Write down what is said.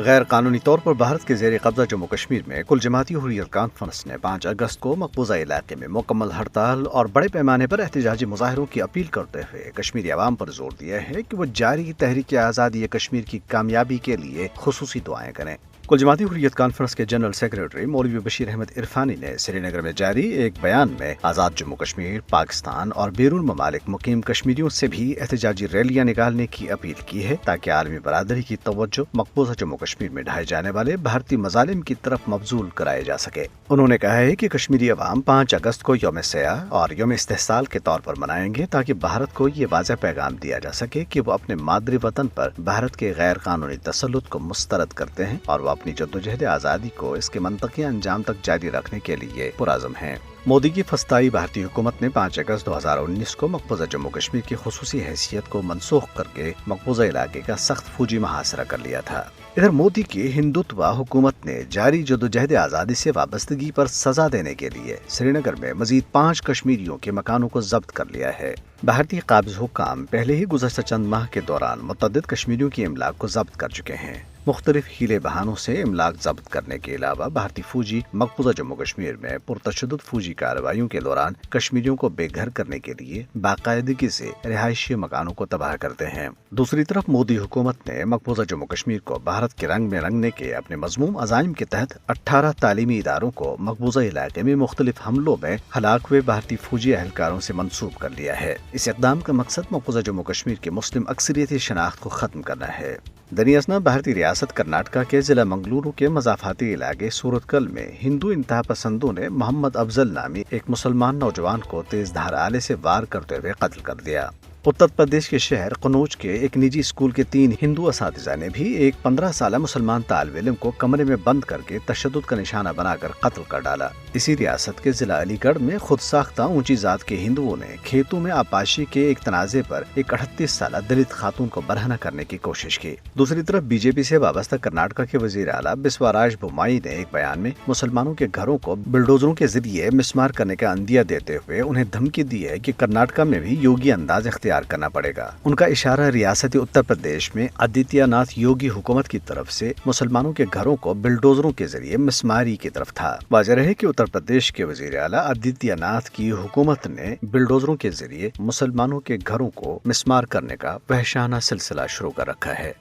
غیر قانونی طور پر بھارت کے زیر قبضہ جموں کشمیر میں کل جماعتی حریت کانفرنس نے 5 اگست کو مقبوضہ علاقے میں مکمل ہڑتال اور بڑے پیمانے پر احتجاجی مظاہروں کی اپیل کرتے ہوئے کشمیری عوام پر زور دیا ہے کہ وہ جاری تحریک آزادی کشمیر کی کامیابی کے لیے خصوصی دعائیں کریں۔ کل جماعتی حریت کانفرنس کے جنرل سیکریٹری مولوی بشیر احمد عرفانی نے سری نگر میں جاری ایک بیان میں آزاد جموں کشمیر، پاکستان اور بیرون ممالک مقیم کشمیریوں سے بھی احتجاجی ریلیاں نکالنے کی اپیل کی ہے تاکہ عالمی برادری کی توجہ مقبوضہ جموں کشمیر میں ڈھائے جانے والے بھارتی مظالم کی طرف مبذول کرائے جا سکے۔ انہوں نے کہا ہے کہ کشمیری عوام 5 اگست کو یوم سیاح اور یوم استحصال کے طور پر منائیں گے تاکہ بھارت کو یہ واضح پیغام دیا جا سکے کہ وہ اپنے مادری وطن پر بھارت کے غیر قانونی تسلط کو مسترد کرتے ہیں اور وہ اپنی جدوجہد آزادی کو اس کے منطقی انجام تک جاری رکھنے کے لیے پرعزم ہیں۔ مودی کی فسطائی بھارتی حکومت نے 5 اگست 2019 کو مقبوضہ جموں کشمیر کی خصوصی حیثیت کو منسوخ کر کے مقبوضہ علاقے کا سخت فوجی محاصرہ کر لیا تھا۔ ادھر مودی کی ہندوتوا حکومت نے جاری جدوجہد آزادی سے وابستگی پر سزا دینے کے لیے سری نگر میں مزید 5 کشمیریوں کے مکانوں کو ضبط کر لیا ہے۔ بھارتی قابض حکام پہلے ہی گزشتہ چند ماہ کے دوران متعدد کشمیریوں کی املاک کو ضبط کر چکے ہیں۔ مختلف ہیلے بہانوں سے املاک ضبط کرنے کے علاوہ بھارتی فوجی مقبوضہ جموں کشمیر میں پرتشدد فوجی کارروائیوں کے دوران کشمیریوں کو بے گھر کرنے کے لیے باقاعدگی سے رہائشی مکانوں کو تباہ کرتے ہیں۔ دوسری طرف مودی حکومت نے مقبوضہ جموں کشمیر کو بھارت کے رنگ میں رنگنے کے اپنے مضموم عزائم کے تحت 18 تعلیمی اداروں کو مقبوضہ علاقے میں مختلف حملوں میں ہلاک ہوئے بھارتی فوجی اہلکاروں سے منسوب کر لیا ہے۔ اس اقدام کا مقصد مقبوضہ جموں کشمیر کی مسلم اکثریتی شناخت کو ختم کرنا ہے۔ دریں اثنا بھارتی ریاست کرناٹکا کے ضلع منگلورو کے مضافاتی علاقے سورتکل میں ہندو انتہا پسندوں نے محمد افضل نامی ایک مسلمان نوجوان کو تیز دھار آلے سے وار کرتے ہوئے قتل کر دیا۔ اتر پردیش کے شہر قنوج کے ایک نجی اسکول کے 3 ہندو اساتذہ نے بھی ایک 15 سالہ مسلمان طالب علم کو کمرے میں بند کر کے تشدد کا نشانہ بنا کر قتل کر ڈالا۔ اسی ریاست کے ضلع علی گڑھ میں خود ساختہ اونچی ذات کے ہندوؤں نے کھیتوں میں آبپاشی کے ایک تنازع پر ایک 38 سالہ دلت خاتون کو برہنہ کرنے کی کوشش کی۔ دوسری طرف بی جے پی سے وابستہ کرناٹک کے وزیر اعلیٰ بسواراج بومائی نے ایک بیان میں مسلمانوں کے گھروں کو بلڈوزروں کے ذریعے مسمار کرنے کا عندیہ دیتے ہوئے انہیں دھمکی دی ہے کہ کرناٹک میں بھی یوگی انداز اختیار کرنا پڑے گا۔ ان کا اشارہ ریاست اتر پردیش میں آدتیہ ناتھ یوگی حکومت کی طرف سے مسلمانوں کے گھروں کو بلڈوزروں کے ذریعے مسماری کی طرف تھا۔ واضح رہے کہ اتر پردیش کے وزیر اعلیٰ آدتیہ ناتھ کی حکومت نے بلڈوزروں کے ذریعے مسلمانوں کے گھروں کو مسمار کرنے کا وحشیانہ سلسلہ شروع کر رکھا ہے۔